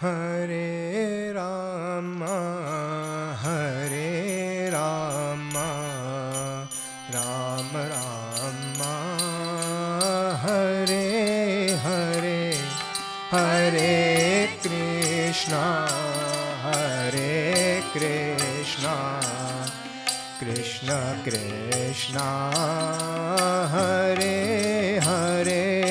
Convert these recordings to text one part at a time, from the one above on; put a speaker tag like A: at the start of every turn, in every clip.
A: Hare Rama, Hare Rama, Rama Rama, Hare Hare, Hare Krishna, Hare Krishna, Krishna Krishna, Hare Hare.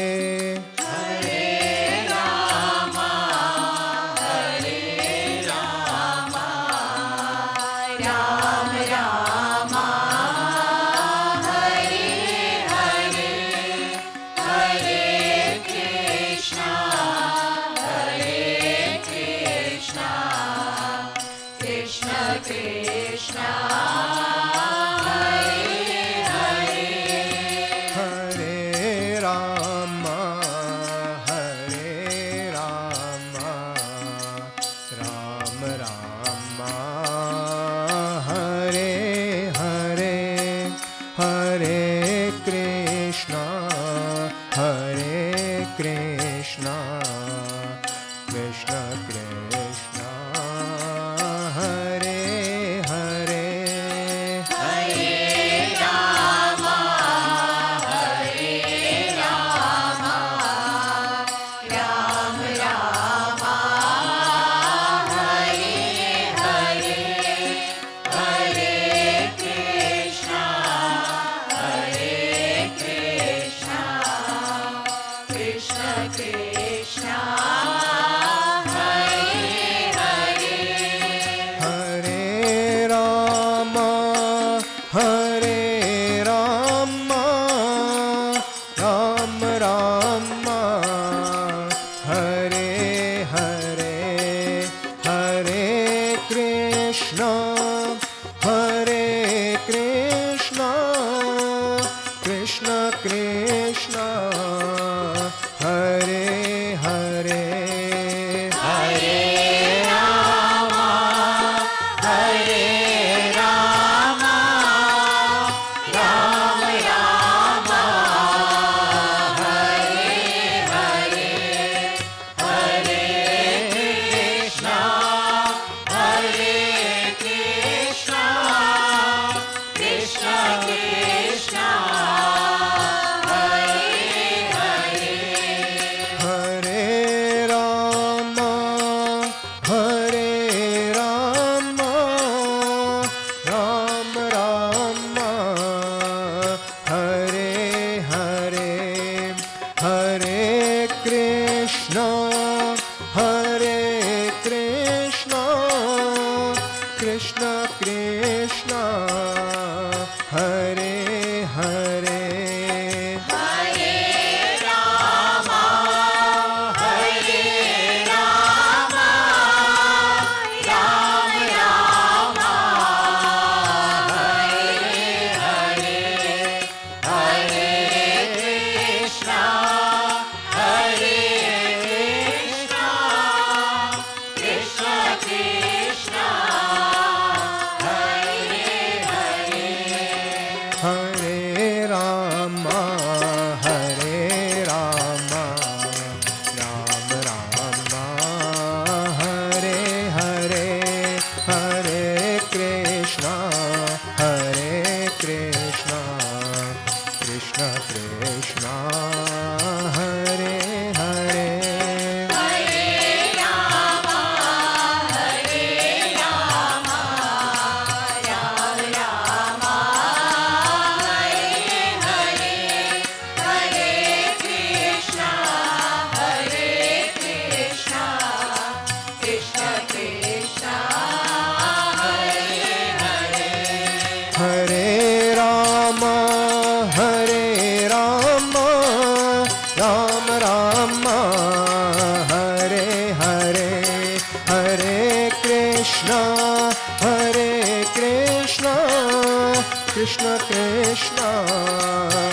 B: Krishna Krishna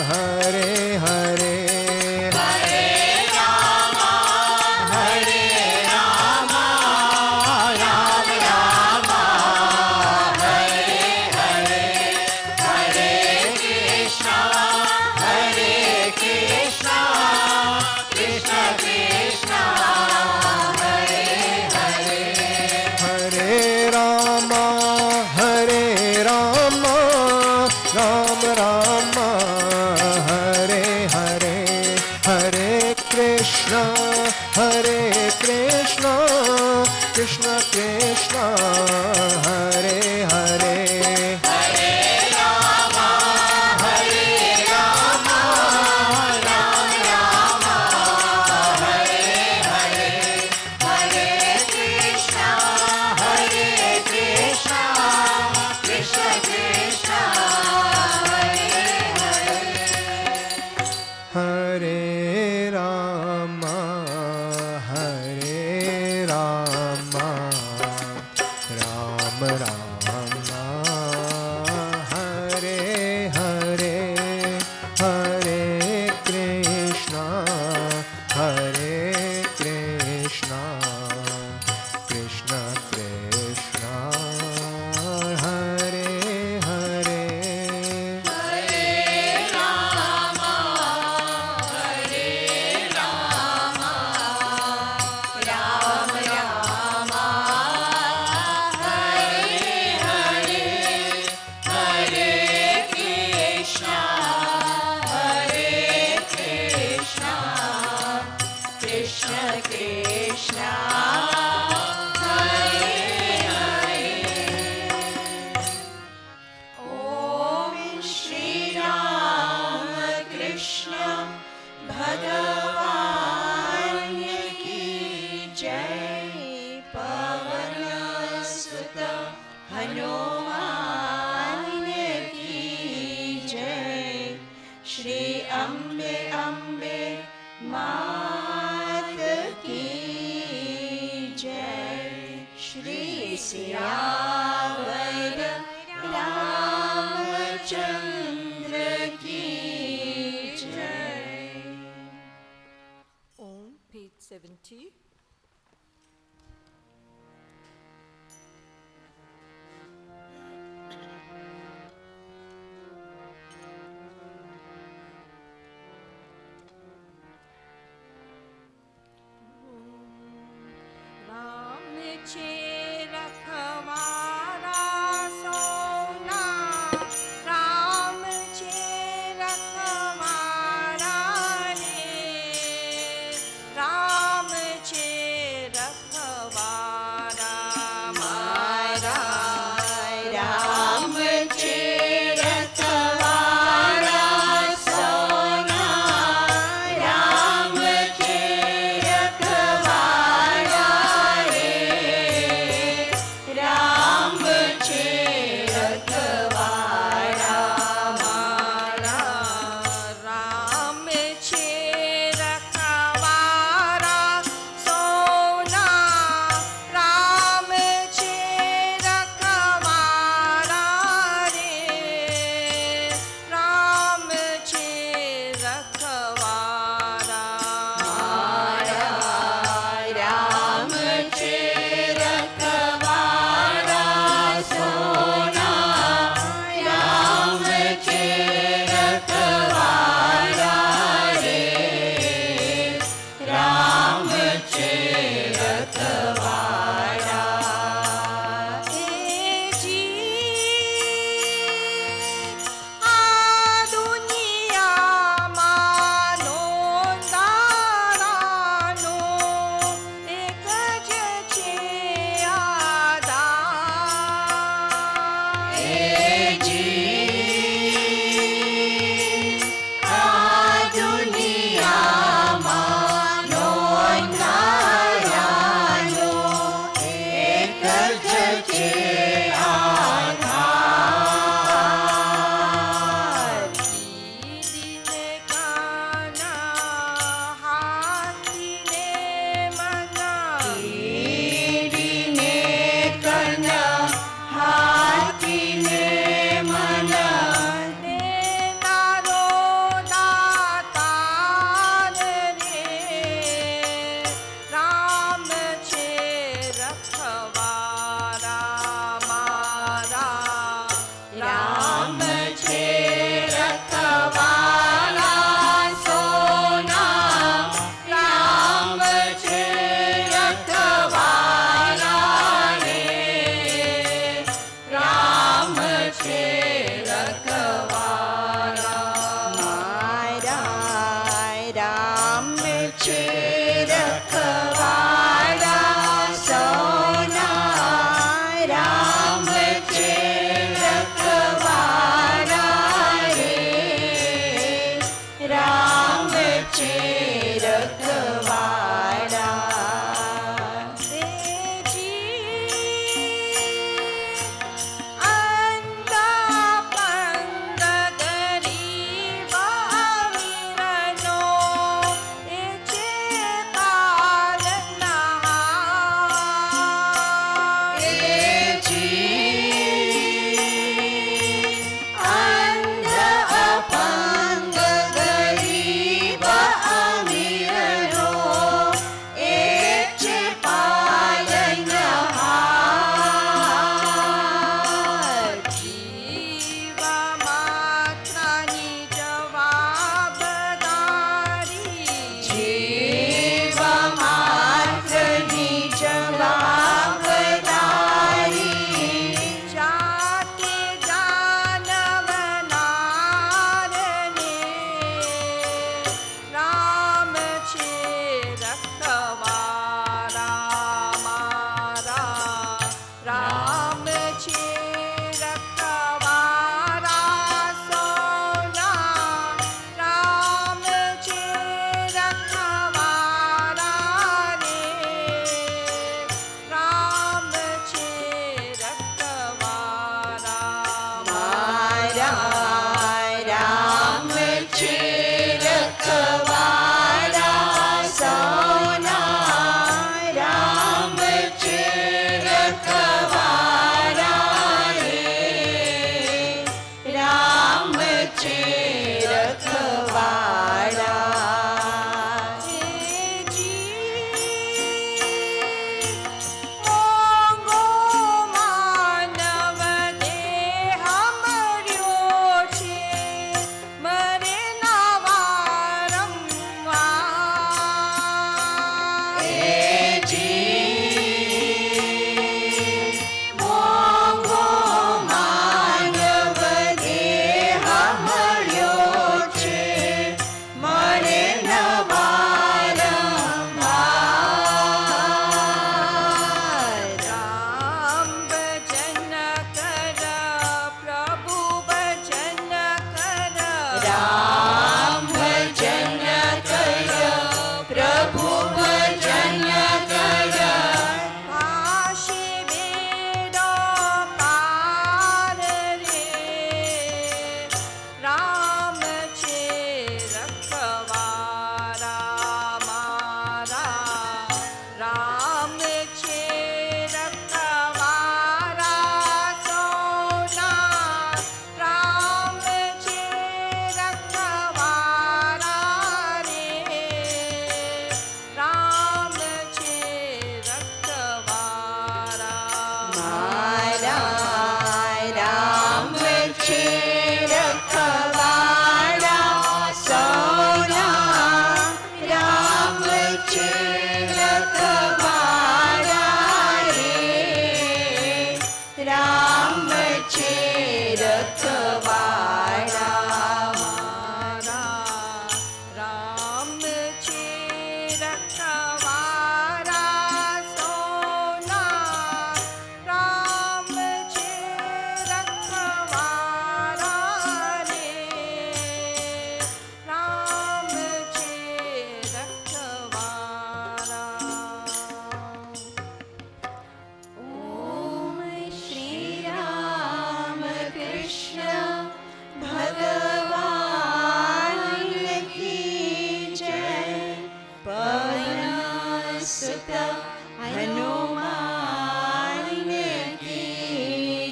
B: Hare
A: Krishna Hare Hare
B: Page 70. Ram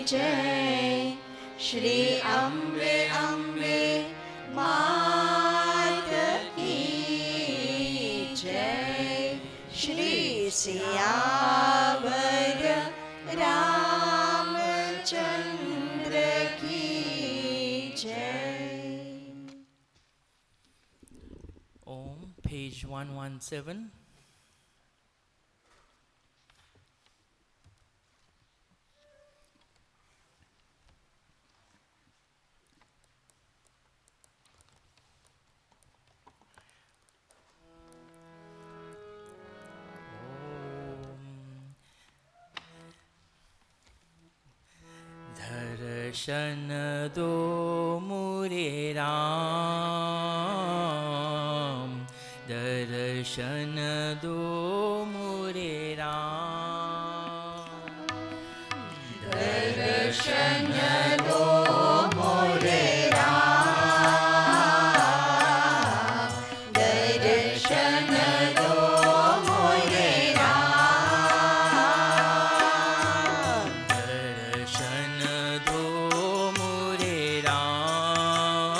C: जय श्री अम्बे अम्बे मात की जय श्री सियावर रामचंद्र की जय.
D: Om, page 117. दर्शन दो मुरे राम, दर्शन दो मुरे राम,
C: दर्शन दो मोरे राम, दर्शन दो मोरे राम,
D: दर्शन दो मुरे राम,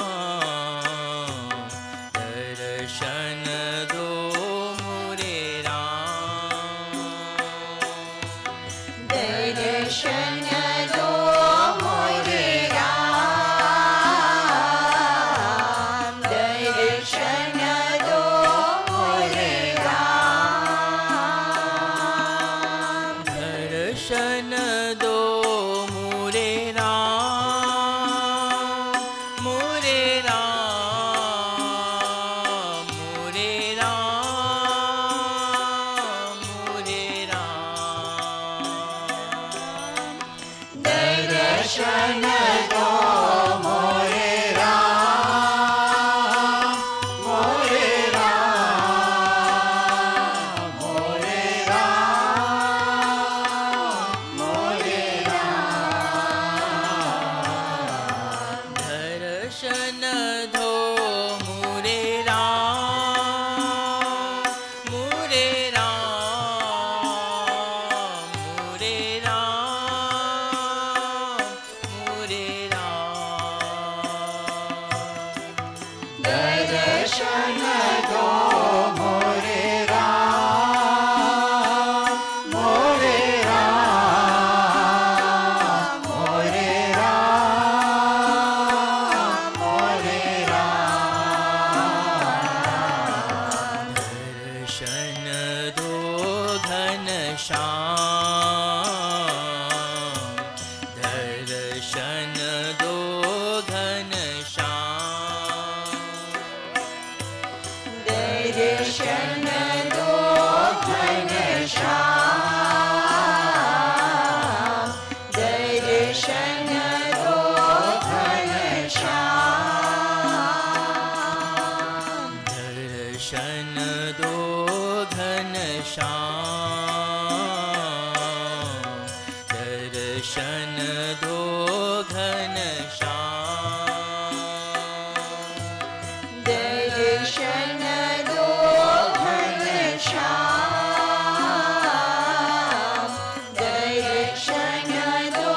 D: दर्शन दो मुरे राम,
C: दर्शन दो मोरे राम, दर्शन दो मोरे राम,
D: दर्शन दो मुरे राम, मुरे राम, मुरे राम, मुरे राम,
C: दर्शन दो मोरे राम, मोरे राम, मोरे राम, मोरे राम,
D: दर्शन दो मुरे राम, मुरे राम, मुरे राम, मुरे राम,
C: दर्शन दो मोरे राम, मोरे राम, मोरे राम, मोरे राम,
D: दर्शन दो घनश्याम, दर्शन दो घनश्याम,
C: दर्शन दो घनश्याम, दर्शन दो घनश्याम,
D: दर्शन दो घनश्याम, दर्शन दो घनश्याम,
C: दर्शन दो घनश्याम, दर्शन दो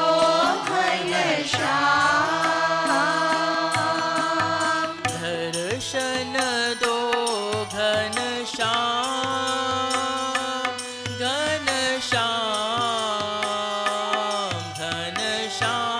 C: घनश्याम,
D: दर्शन दो Ghanshyam, Ghanshyam, Ghanshyam,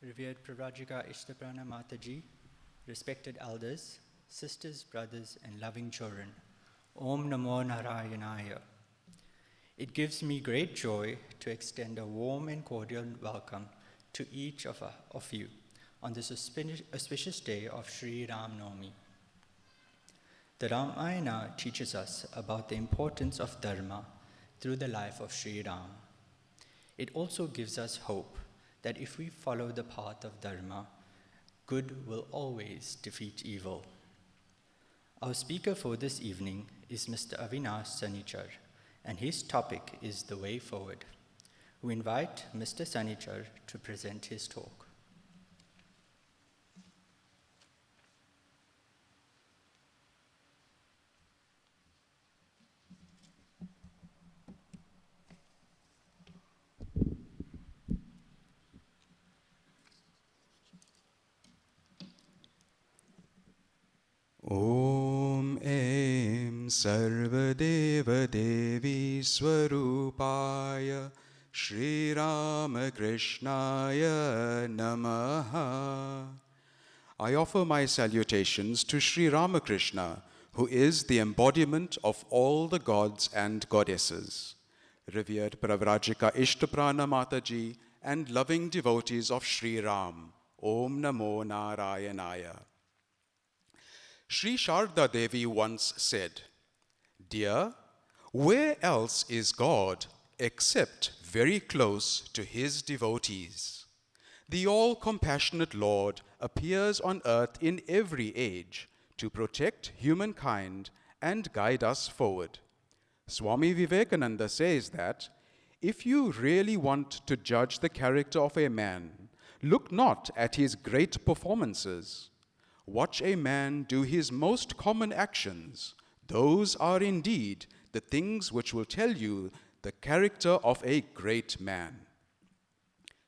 E: Revered Prarajika Ishtaprana Mataji, respected elders, sisters, brothers, and loving children, Om Namo Narayanaya. It gives me great joy to extend a warm and cordial welcome to each of you on this auspicious day of Sri Ram Naumi. The Ramayana teaches us about the importance of Dharma through the life of Sri Ram. It also gives us hope that if we follow the path of Dharma, good will always defeat evil. Our speaker for this evening is Mr. Avinash Sanichar, and his topic is the way forward. We invite Mr. Sanichar to present his talk.
A: Om Aim Sarvadeva Devi Swarupaya Shri Ramakrishnaya Namaha. I offer my salutations to Sri Ramakrishna, who is the embodiment of all the gods and goddesses. Revered Pravrajika Ishtaprana Mataji and loving devotees of Sri Ram, Om Namo Narayanaya. Sri Sarada Devi once said, "Dear, where else is God except very close to his devotees? The all-compassionate Lord appears on earth in every age to protect humankind and guide us forward." Swami Vivekananda says that, if you really want to judge the character of a man, look not at his great performances. Watch a man do his most common actions. Those are indeed the things which will tell you the character of a great man.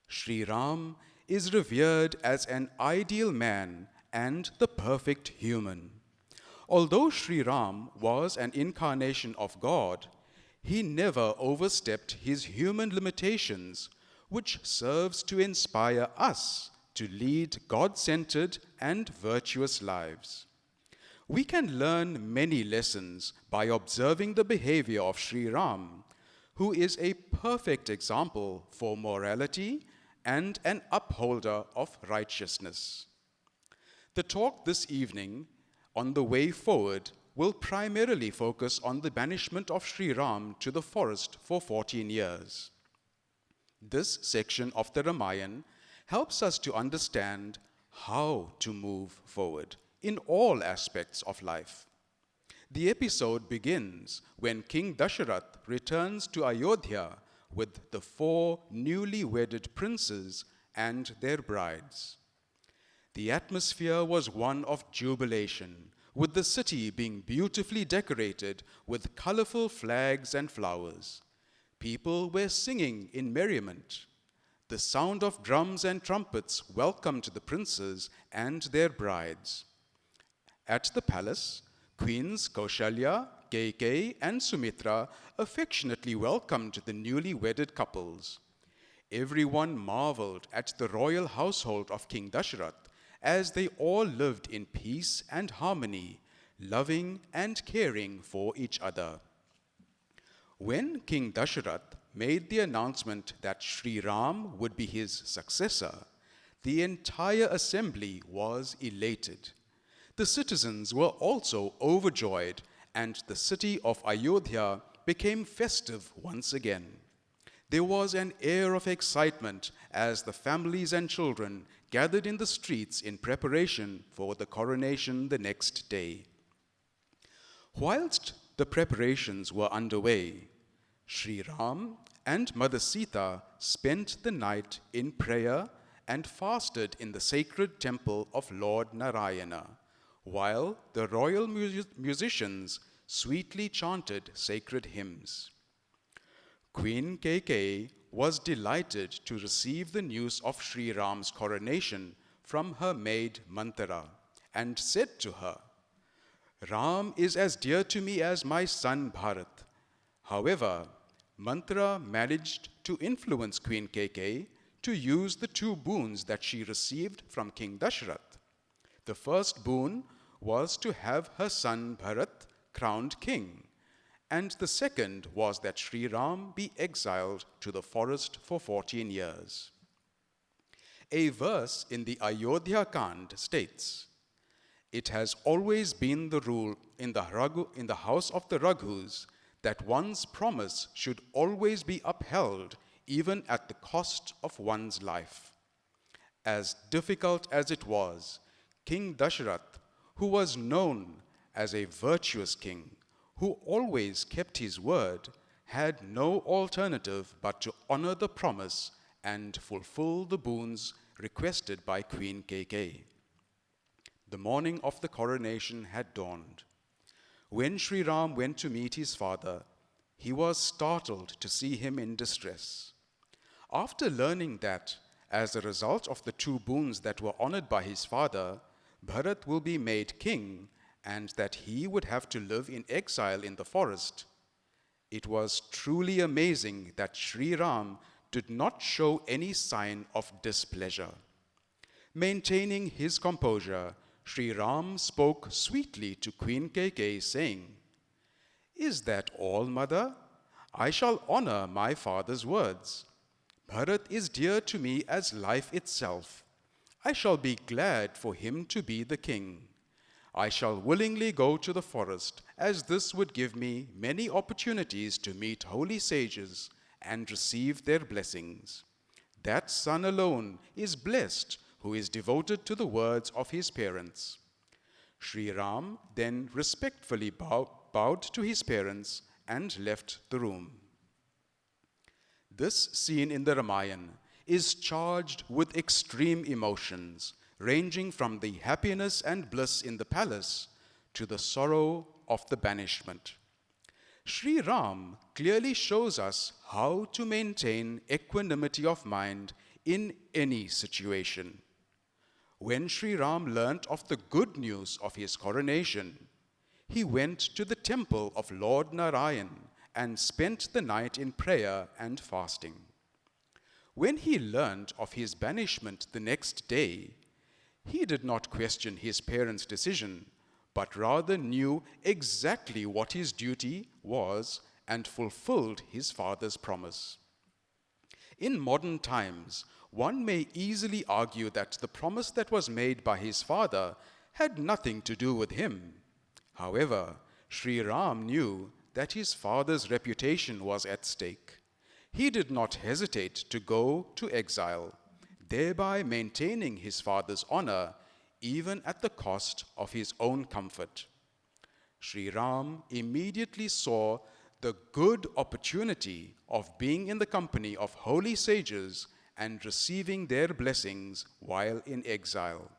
A: Sri Ram is revered as an ideal man and the perfect human. Although Sri Ram was an incarnation of God, he never overstepped his human limitations, which serves to inspire us to lead God-centered and virtuous lives. We can learn many lessons by observing the behavior of Sri Ram, who is a perfect example for morality and an upholder of righteousness. The talk this evening on the way forward will primarily focus on the banishment of Sri Ram to the forest for 14 years. This section of the Ramayana helps us to understand how to move forward in all aspects of life. The episode begins when King Dasharath returns to Ayodhya with the 4 newly wedded princes and their brides. The atmosphere was one of jubilation, with the city being beautifully decorated with colorful flags and flowers. People were singing in merriment. The sound of drums and trumpets welcomed the princes and their brides. At the palace, Queens Kaushalya, Kaikeyi, and Sumitra affectionately welcomed the newly wedded couples. Everyone marveled at the royal household of King Dasharath, as they all lived in peace and harmony, loving and caring for each other. When King Dasharath made the announcement that Sri Ram would be his successor, the entire assembly was elated. The citizens were also overjoyed, and the city of Ayodhya became festive once again. There was an air of excitement as the families and children gathered in the streets in preparation for the coronation the next day. Whilst the preparations were underway, Sri Ram and Mother Sita spent the night in prayer and fasted in the sacred temple of Lord Narayana, while the royal musicians sweetly chanted sacred hymns. Queen Kaikeyi was delighted to receive the news of Sri Ram's coronation from her maid Manthara and said to her, "Ram is as dear to me as my son Bharat." However, Manthara managed to influence Queen Kaikeyi to use the two boons that she received from King Dashrath. The first boon was to have her son Bharat crowned king, and the second was that Sri Ram be exiled to the forest for 14 years. A verse in the Ayodhya Kand states, "It has always been the rule in the house of the Raghus that one's promise should always be upheld even at the cost of one's life." As difficult as it was, King Dashrath, who was known as a virtuous king, who always kept his word, had no alternative but to honor the promise and fulfill the boons requested by Queen Kaikeyi. The morning of the coronation had dawned. When Sri Ram went to meet his father, he was startled to see him in distress. After learning that, as a result of the two boons that were honored by his father, Bharat will be made king, and that he would have to live in exile in the forest, it was truly amazing that Sri Ram did not show any sign of displeasure. Maintaining his composure, Sri Ram spoke sweetly to Queen Kaikeyi, saying, "Is that all, mother? I shall honor my father's words. Bharat is dear to me as life itself. I shall be glad for him to be the king. I shall willingly go to the forest, as this would give me many opportunities to meet holy sages and receive their blessings. That son alone is blessed who is devoted to the words of his parents." Sri Ram then respectfully bowed to his parents and left the room. This scene in the Ramayana is charged with extreme emotions, ranging from the happiness and bliss in the palace to the sorrow of the banishment. Sri Ram clearly shows us how to maintain equanimity of mind in any situation. When Sri Ram learnt of the good news of his coronation, he went to the temple of Lord Narayan and spent the night in prayer and fasting. When he learnt of his banishment the next day, he did not question his parents' decision, but rather knew exactly what his duty was and fulfilled his father's promise. In modern times, one may easily argue that the promise that was made by his father had nothing to do with him. However, Sri Ram knew that his father's reputation was at stake. He did not hesitate to go to exile, thereby maintaining his father's honor even at the cost of his own comfort. Sri Ram immediately saw the good opportunity of being in the company of holy sages and receiving their blessings while in exile.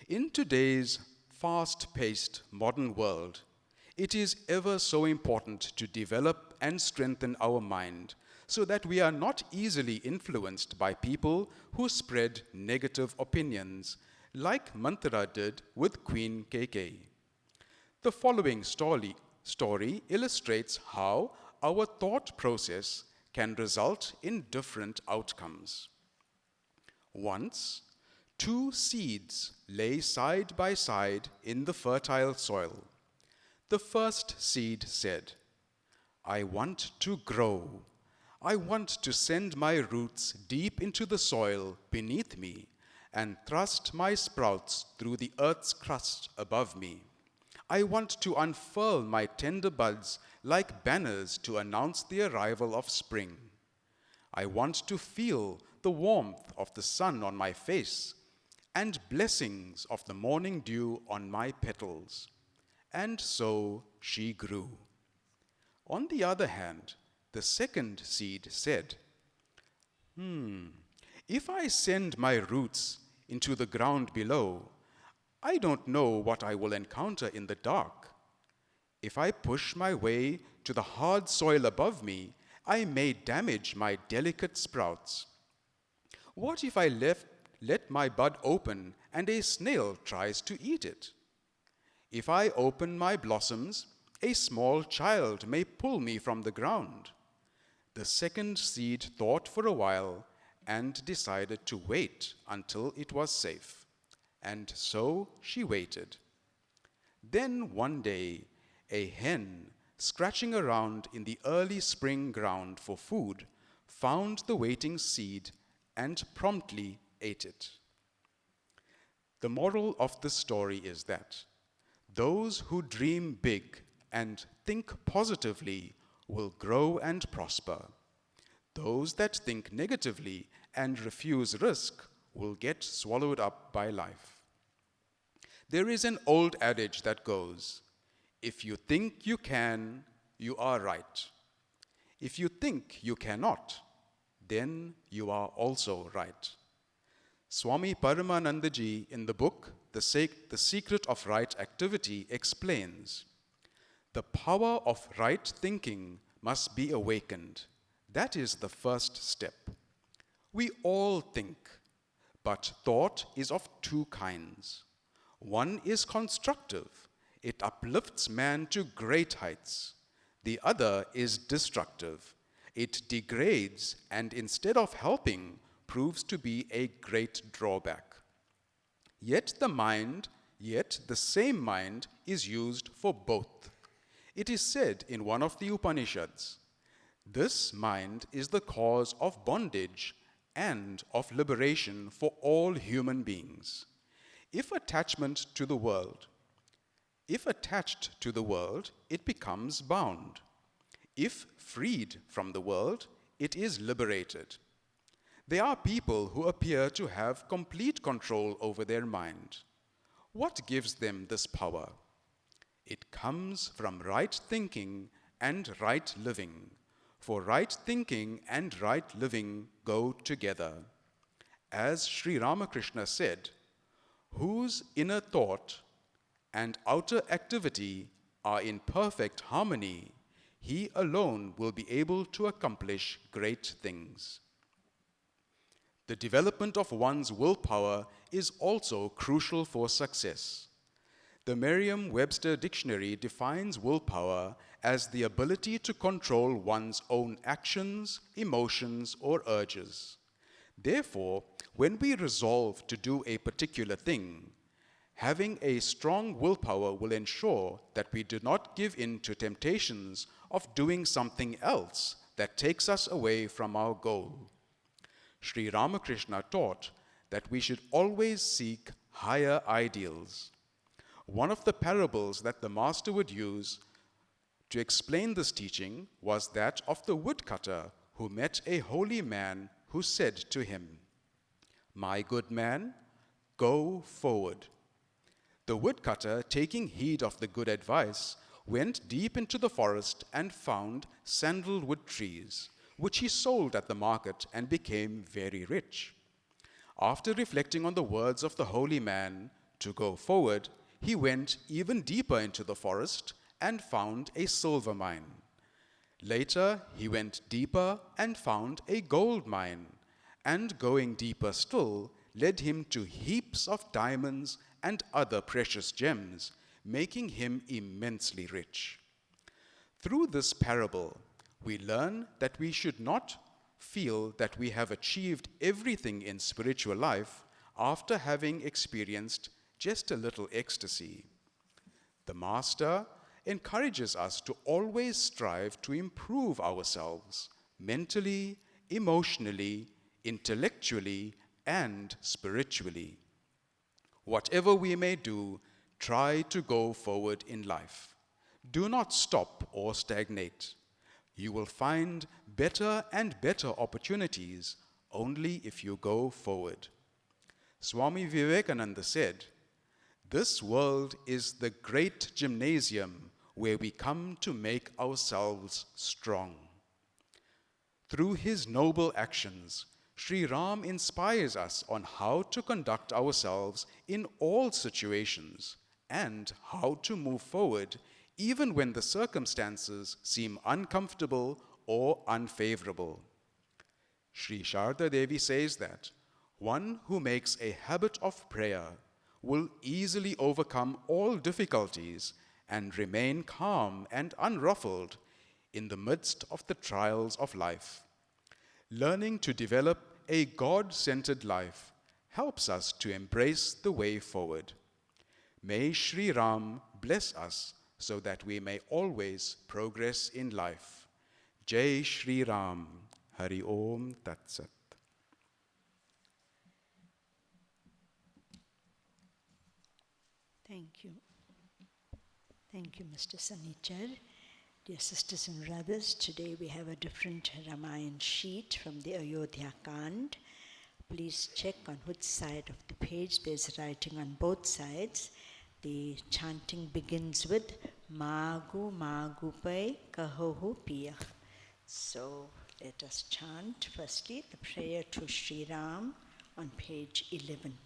A: In today's fast-paced modern world, it is ever so important to develop and strengthen our mind so that we are not easily influenced by people who spread negative opinions, like Manthara did with Queen Kaikeyi. The following story illustrates how our thought process can result in different outcomes. Once, two seeds lay side by side in the fertile soil. The first seed said, "I want to grow. I want to send my roots deep into the soil beneath me and thrust my sprouts through the earth's crust above me. I want to unfurl my tender buds like banners to announce the arrival of spring. I want to feel the warmth of the sun on my face and blessings of the morning dew on my petals." And so she grew. On the other hand, the second seed said, If I send my roots into the ground below, I don't know what I will encounter in the dark. If I push my way to the hard soil above me, I may damage my delicate sprouts. What if I let my bud open and a snail tries to eat it? If I open my blossoms, a small child may pull me from the ground." The second seed thought for a while and decided to wait until it was safe. And so she waited. Then one day, a hen, scratching around in the early spring ground for food, found the waiting seed and promptly ate it. The moral of this story is that those who dream big and think positively will grow and prosper. Those that think negatively and refuse risk will get swallowed up by life. There is an old adage that goes, if you think you can, you are right. If you think you cannot, then you are also right. Swami Paramanandaji in the book, The Secret of Right Activity explains, the power of right thinking must be awakened. That is the first step. We all think, but thought is of two kinds. One is constructive. It uplifts man to great heights. The other is destructive. It degrades and instead of helping, proves to be a great drawback. Yet the same mind is used for both. It is said in one of the Upanishads, this mind is the cause of bondage and of liberation for all human beings. If attached to the world, it becomes bound. If freed from the world, it is liberated. There are people who appear to have complete control over their mind. What gives them this power? It comes from right thinking and right living, for right thinking and right living go together. As Sri Ramakrishna said, whose inner thought and outer activity are in perfect harmony, he alone will be able to accomplish great things. The development of one's willpower is also crucial for success. The Merriam-Webster Dictionary defines willpower as the ability to control one's own actions, emotions, or urges. Therefore, when we resolve to do a particular thing, having a strong willpower will ensure that we do not give in to temptations of doing something else that takes us away from our goal. Sri Ramakrishna taught that we should always seek higher ideals. One of the parables that the master would use to explain this teaching was that of the woodcutter who met a holy man who said to him, "My good man, go forward." The woodcutter, taking heed of the good advice, went deep into the forest and found sandalwood trees, which he sold at the market and became very rich. After reflecting on the words of the holy man to go forward, he went even deeper into the forest and found a silver mine. Later, he went deeper and found a gold mine, and going deeper still led him to heaps of diamonds and other precious gems, making him immensely rich. Through this parable, we learn that we should not feel that we have achieved everything in spiritual life after having experienced just a little ecstasy. The Master encourages us to always strive to improve ourselves mentally, emotionally, intellectually, and spiritually. Whatever we may do, try to go forward in life. Do not stop or stagnate. You will find better and better opportunities only if you go forward. Swami Vivekananda said, "This world is the great gymnasium where we come to make ourselves strong." Through his noble actions, Sri Ram inspires us on how to conduct ourselves in all situations and how to move forward even when the circumstances seem uncomfortable or unfavorable. Sri Sarada Devi says that one who makes a habit of prayer will easily overcome all difficulties and remain calm and unruffled in the midst of the trials of life. Learning to develop a God-centered life helps us to embrace the way forward. May Sri Ram bless us so that we may always progress in life. Jai Shri Ram. Hari Om Tat Sat.
B: Thank you. Thank you, Mr. Sanichar. Dear sisters and brothers, today we have a different Ramayan sheet from the Ayodhya Kand. Please check on which side of the page. There's writing on both sides. The chanting begins with Magu Magu Pai Kahohu Piya. So let us chant firstly the prayer to Sri Ram on page 11.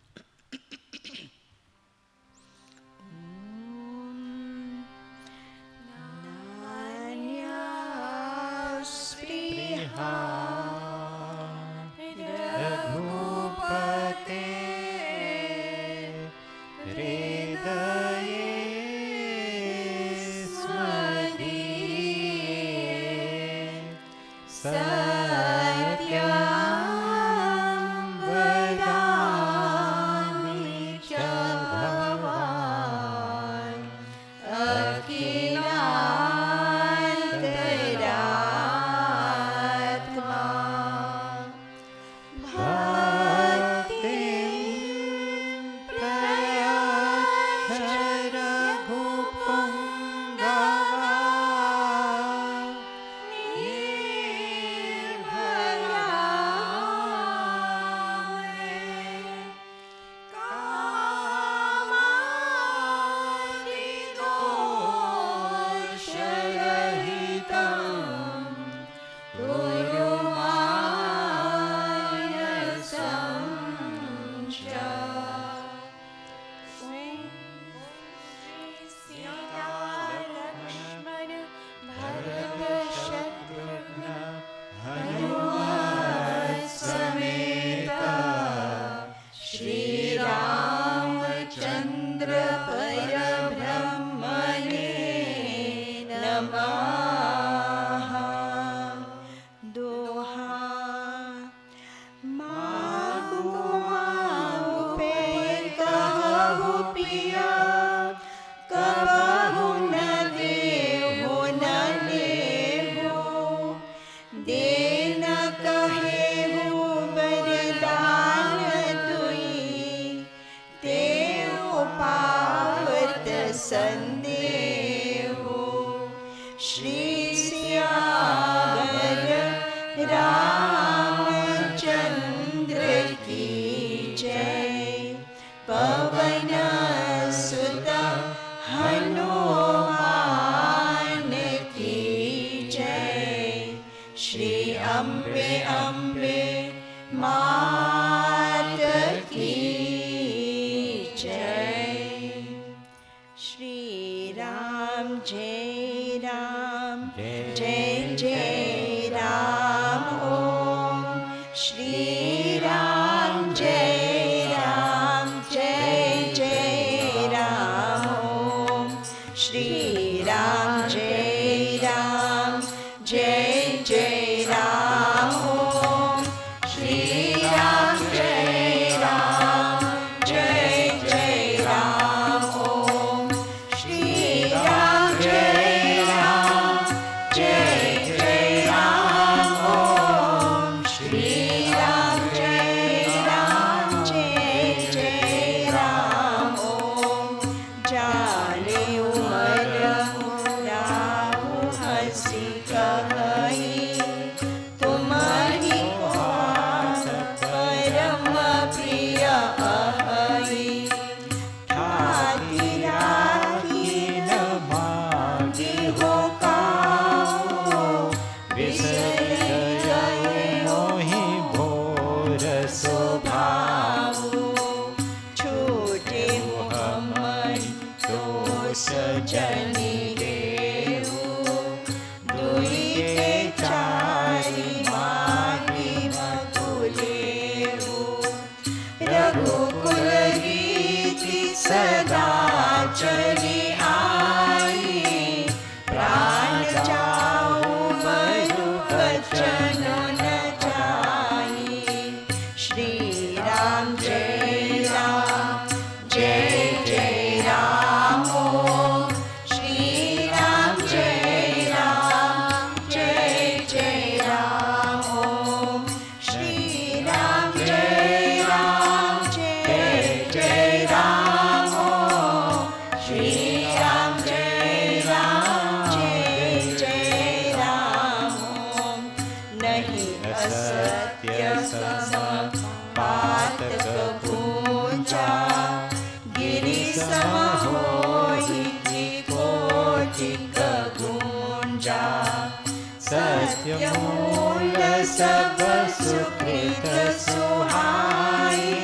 C: नित्यमूल सब सुकृत सुहाए,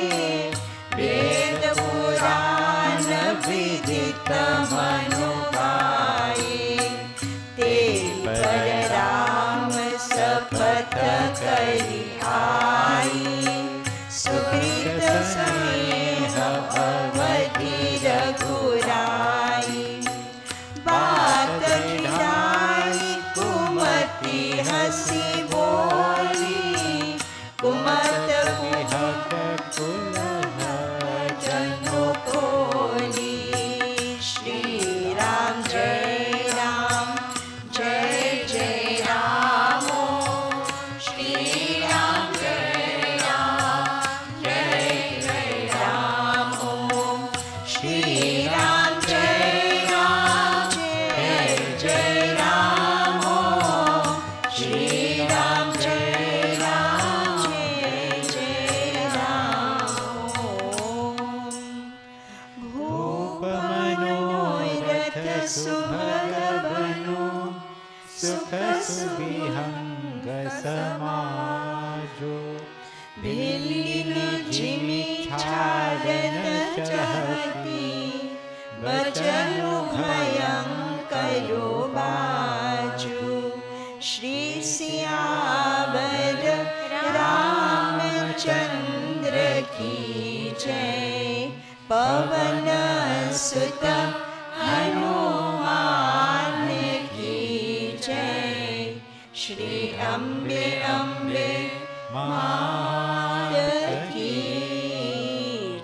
C: वेद पुराण विदित मनु गाए, ते पर राम शपथ करी आई, सुकृत स्नेह अवधि रघुराई, बात खिलाई कुमति हसी बोली, कुमत कुहक कुलह जनु कोली, श्री राम जय राम, जय जय राम, श्री राम जय राम, जय जय राम, श्री राम जय राम, जय जय राम, श्री राम जय राम, जय जय राम, भूप मनोरथ सुभग बनु, सुख सुविहंग समाजो, भिल्लिन जिमि छाड़न चहती, बचनु भयंकरो बाजू, श्री सियावर रामचंद्र की जय, पवन सुत हनुमान की जय, श्री अम्बे अम्बे मात की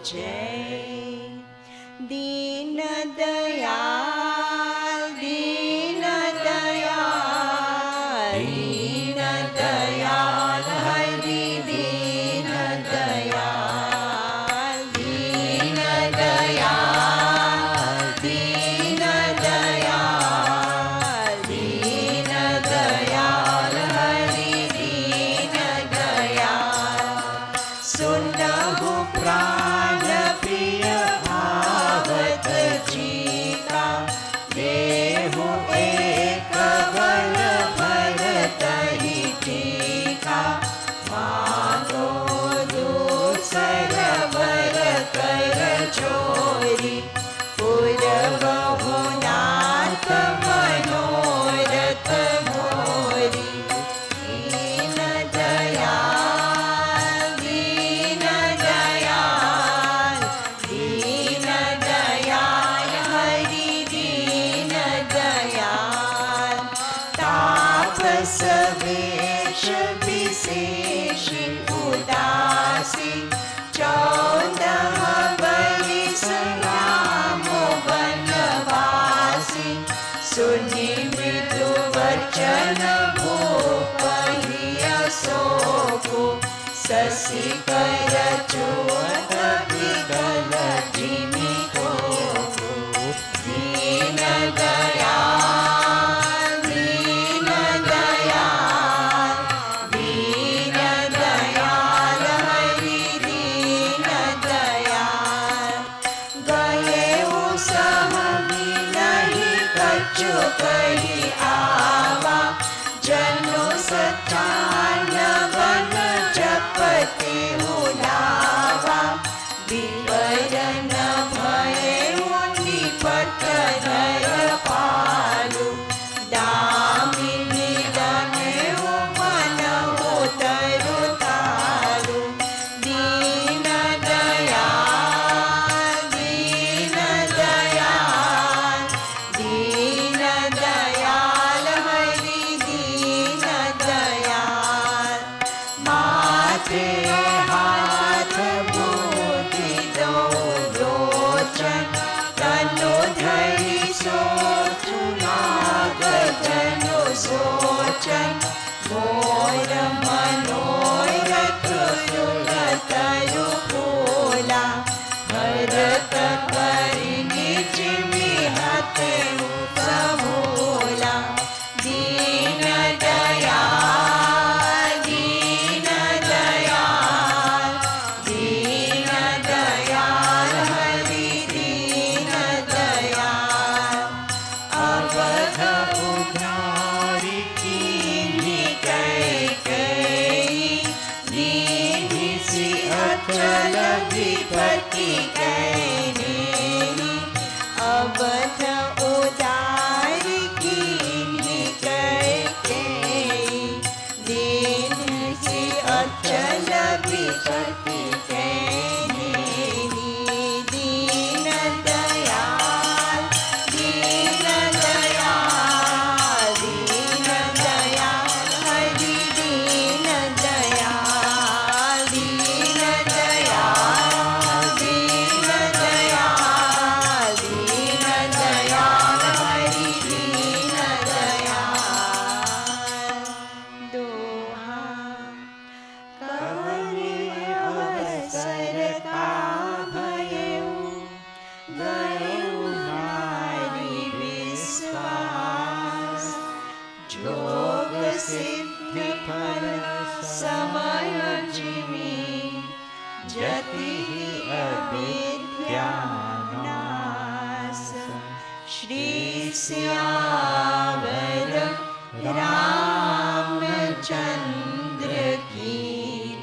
C: जय, दीन दयाल दीन दयाल, दीन दयाल हरि दीन दयाल, दीन दयाल दीन दयाल, दीन दयाल हरि दीन दयाल, सुनहु प्राण प्रिय भावत जीका, देहु एक बल भरत ही टीका, मानो दूसर वर कर चोरी, पुरवहु नाथ मनोरथ मोरी, दीन दयाल दीन दयाल, दीन दयाल हरि दीन दयाल, तापस वेश विशेष उदासी, 14 बरिस राम वनवासी, सुनि मृदु वचन भूप हिय शोको, शशि कर चोट विगल जिमि कोको, दीन दयाल दीन दयाल, दीन दयाल हरि दीन दयाल, गए सहमी नहीं कछु कही आवा, जनु सतान बन जपते हुलावा, विवरण भय निपट नर पालु, दामिनी दने मन तरु तालु, दीन दयाल दीन दयाल, दीन दयाल हरि दीन दयाल, माथे हाथ बूंदी दो लोचन, तनु धरि सोचु नाग जनु सोचन, मोर मनोरथ सुरतरु फूला, भरत करि निज मिहते समूला, दीन दयाल दीन दयाल, दीन दयाल हरि दीन दयाल, अवध उघारी कीन्ही की कहने अवध उदार की कहते दीन की अचल विपत्ति कहने दीन दयाल दीन दयाल दीन दयाल हरि दीन दयाल दीन दयाल दीन दयाल दीन दयाल हरि दीन दयाल दोहा करे अवसर का भयउ गयउ नारी विश्वास जोग सिद्ध फल समय जिमी जति अविद्यानाश श्री सियावर रामचंद्र की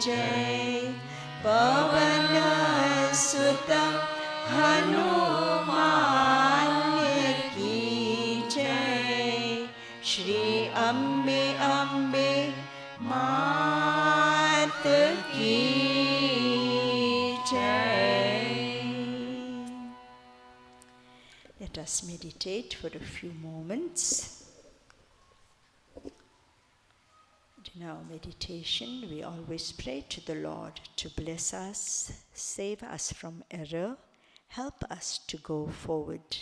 C: जय पवन सुत हनुमान की जय श्री अम्बे अम्बे मात की जय.
B: Let us meditate for a few moments. In our meditation, we always pray to the Lord to bless us, save us from error, help us to go forward,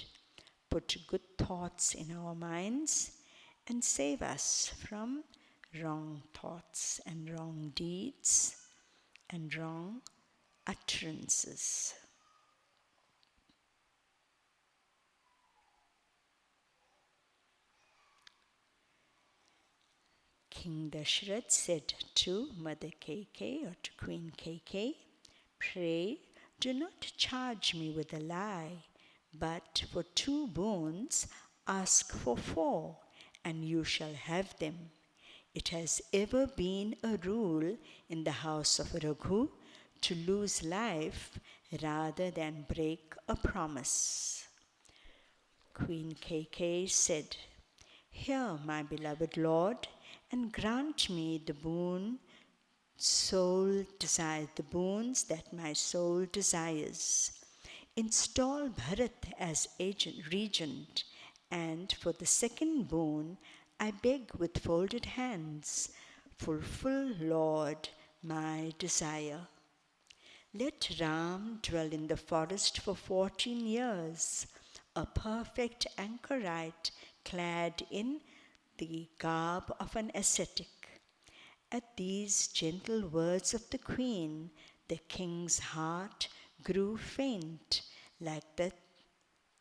B: put good thoughts in our minds, and save us from wrong thoughts and wrong deeds and wrong utterances. King Dashrath said to Mother Kaikeyi, or to Queen Kaikeyi, "Pray, do not charge me with a lie, but for 2 boons ask for 4, and you shall have them. It has ever been a rule in the house of Raghu to lose life rather than break a promise." Queen Kaikeyi said, "Hear, my beloved Lord, and grant me the boons that my soul desires. Install Bharat as regent, and for the second boon I beg with folded hands, fulfill, Lord, my desire. Let Ram dwell in the forest for 14 years, a perfect anchorite clad in the garb of an ascetic." At these gentle words of the queen, the king's heart grew faint, like the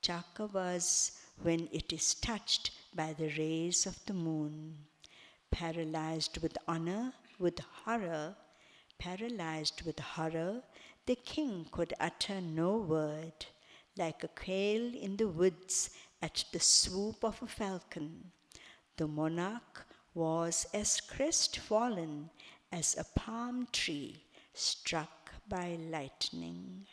B: chakavas when it is touched by the rays of the moon. Paralyzed with horror, the king could utter no word. Like a quail in the woods at the swoop of a falcon, the monarch was as crestfallen as a palm tree struck by lightning.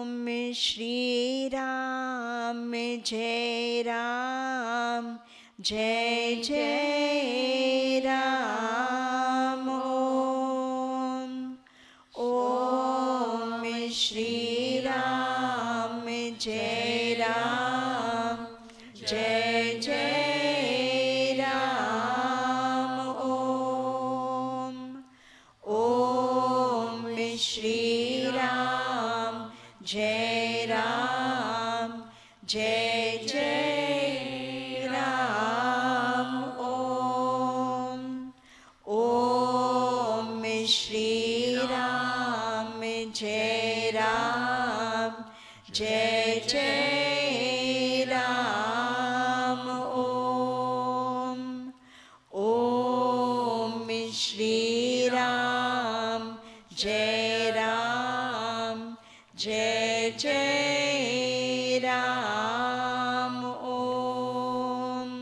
B: Om Shri Ram Jai Ram Jai Jai Ram. Om Shri Ram Jai Ram Jai Jai Ram. Om Shri Ram Jai Ram Jai Jai Ram. Om Shri Ram Jai Ram Jai Jai Ram. Om Shri Ram
C: Jai Ram, Jai Jai Ram. Om,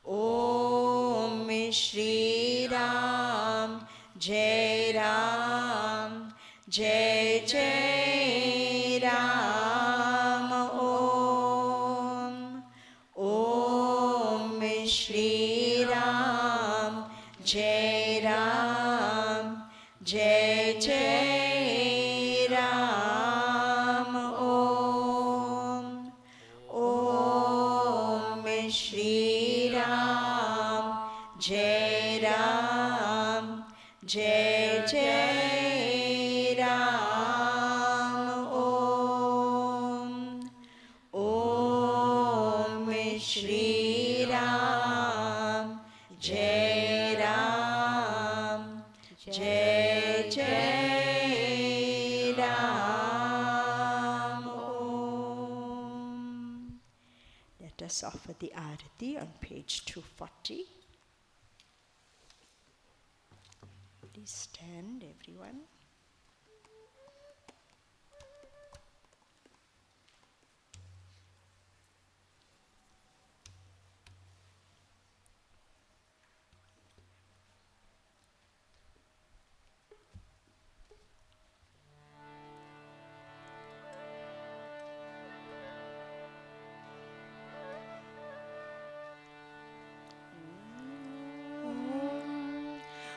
C: Om Shri Ram, Jai Ram, Jai Jai Ram. Om, Om Shri Ram, Jai Ram, Jai Jai Ram. Om, Om Shri Ram, Jai Ram, Jai Jai Ram. Om, Om Shri Ram, Jai Ram, Jai Jai Ram. Om.
B: Let us offer the Arati on page 240. Please stand, everyone.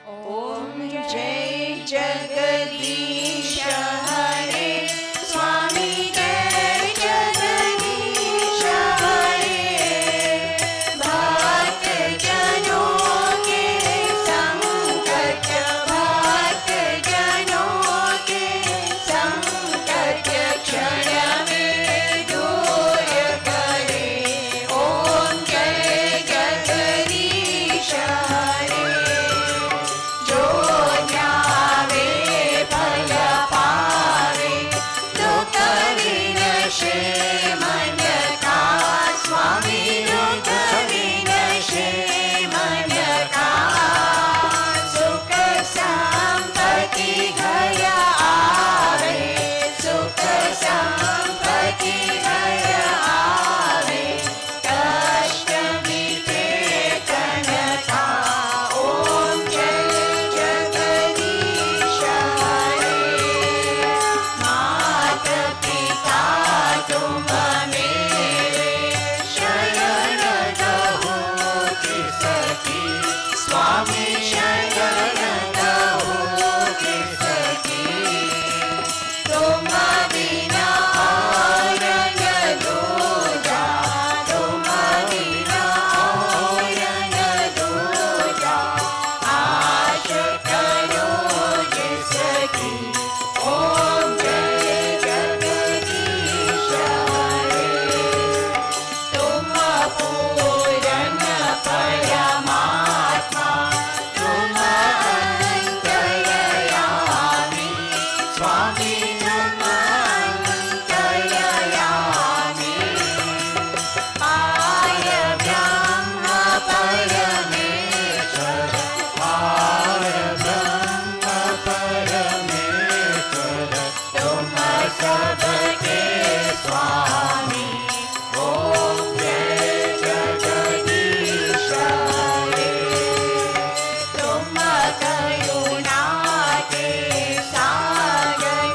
C: Om Jai Jagadish Hare, Swami Jai Jagadish Hare. Bhakt Janon ke sankat, Bhakt Janon ke sankat kshan mein dur kare. Om Jai Jagadish Hare. जो ध्यावे फल पावे, दुख विनशे मन का, स्वामी दुख विनशे मन का. सुख संपत्ति घर आवे, सुख संपत्ति घर आवे. कष्ट मिटे तन का. ओम जय जगदीश हरे. मात पिता तुम मेरे, शरण दहो किसकी. स्वामी शरण दहो किसकी. तुम बिना और न दूजा, तुम बिना और न दूजा. आश करो जिसकी. ओम जय जगदीश हरे. तुम पूरन परमात्मा, तुम अंतर्यामी. स्वामी तुम अंतर्यामी. पार ब्रह्म परमेश्वर, पार ब्रह्म परमेश्वर. तुम सबके स्वामी. ओम जय जगदीश हरे. तुम करुणा के सागर,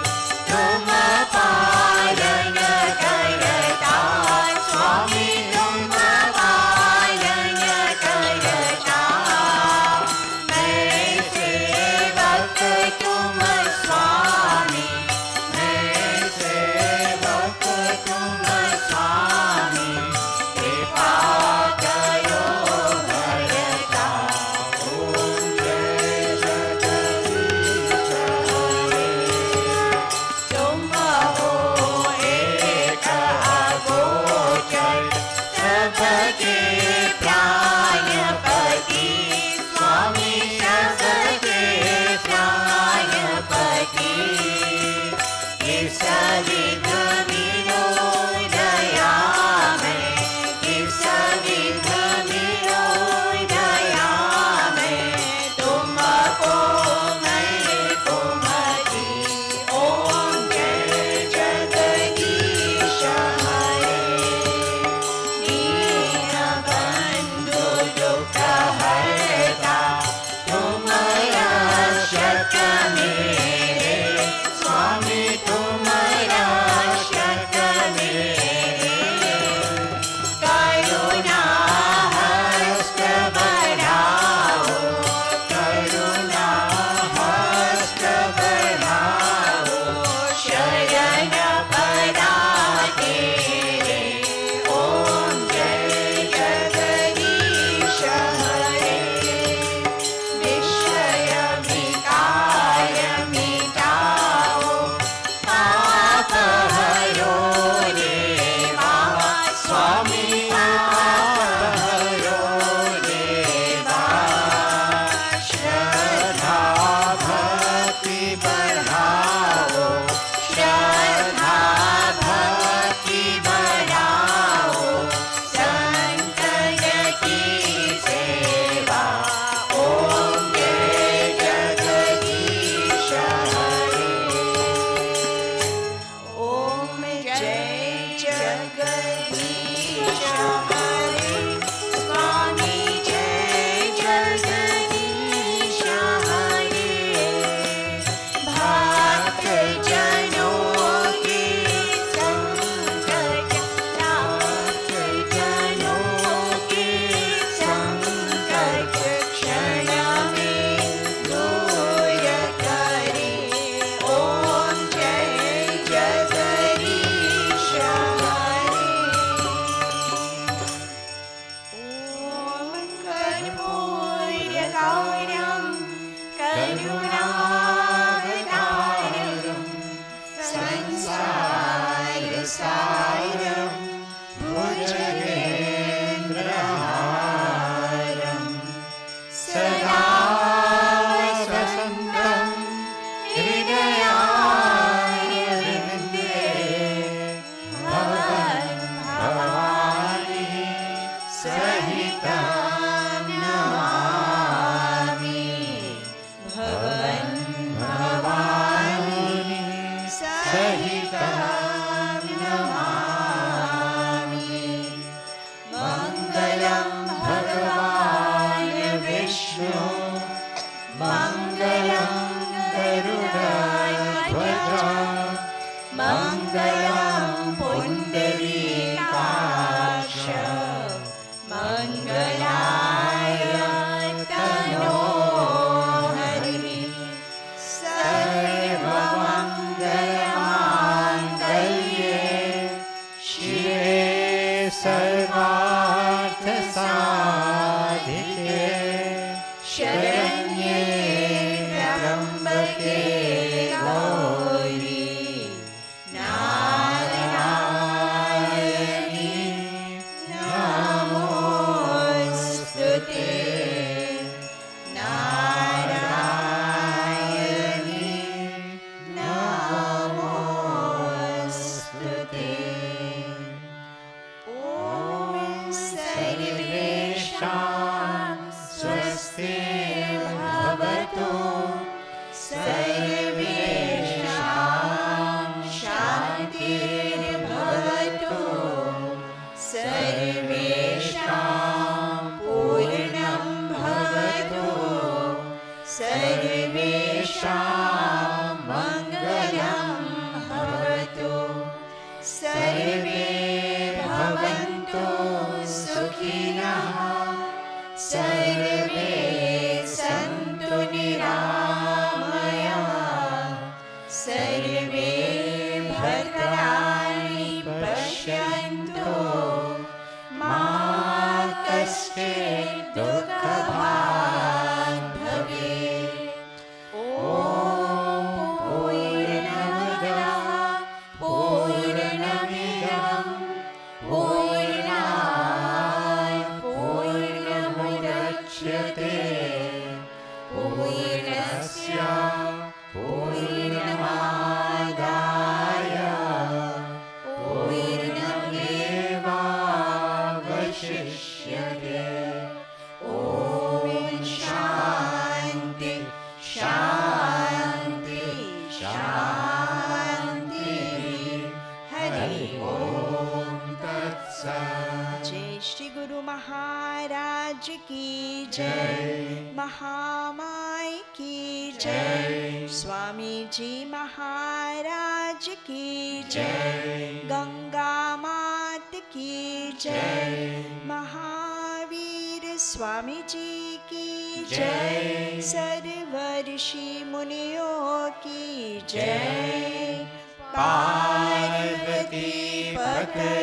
C: सहितं नमामि मङ्गलं भगवान् विष्णु मङ्गलं गरुडध्वज मङ्गलं पुण्डरीकाक्ष मङ्गलाय तनोहरिः सर्वमङ्गलमाङ्गल्ये शिवे सर्वार्थसाधिके शरण्ये त्र्यम्बके गौरी नारायणी नमोऽस्तु ते नारायणी नमोऽस्तु ते ॐ सर्वेषां स्वस्तिर्भवतु सर्वेषां शान्तिर्भवतु सर्वेषां पूर्णं भवतु सर्वेषां मङ्गलं भवतु सर्वे भवन्तु सुखिनः सर्वे सन्तु निरामयाः सर्वे भद्राणि पश्यन्तु मा कश्चित् दुःखभाग् भवेत् ॐ पूर्णमदः पूर्णमिदं पूर्णात् पूर्णमुदच्यते पूर्णस्य पूर्णमादाय पूर्णमेवावशिष्यते ॐ शान्ति शान्ति शान्ति हरि ॐ तत्सत्
B: जय श्री गुरु महाराज की जय महामाई की जय स्वामी जी महाराज की जय गंगा मात की जय महावीर स्वामी जी की जय सर्व ऋषि मुनियों की जय
C: पार्वती पते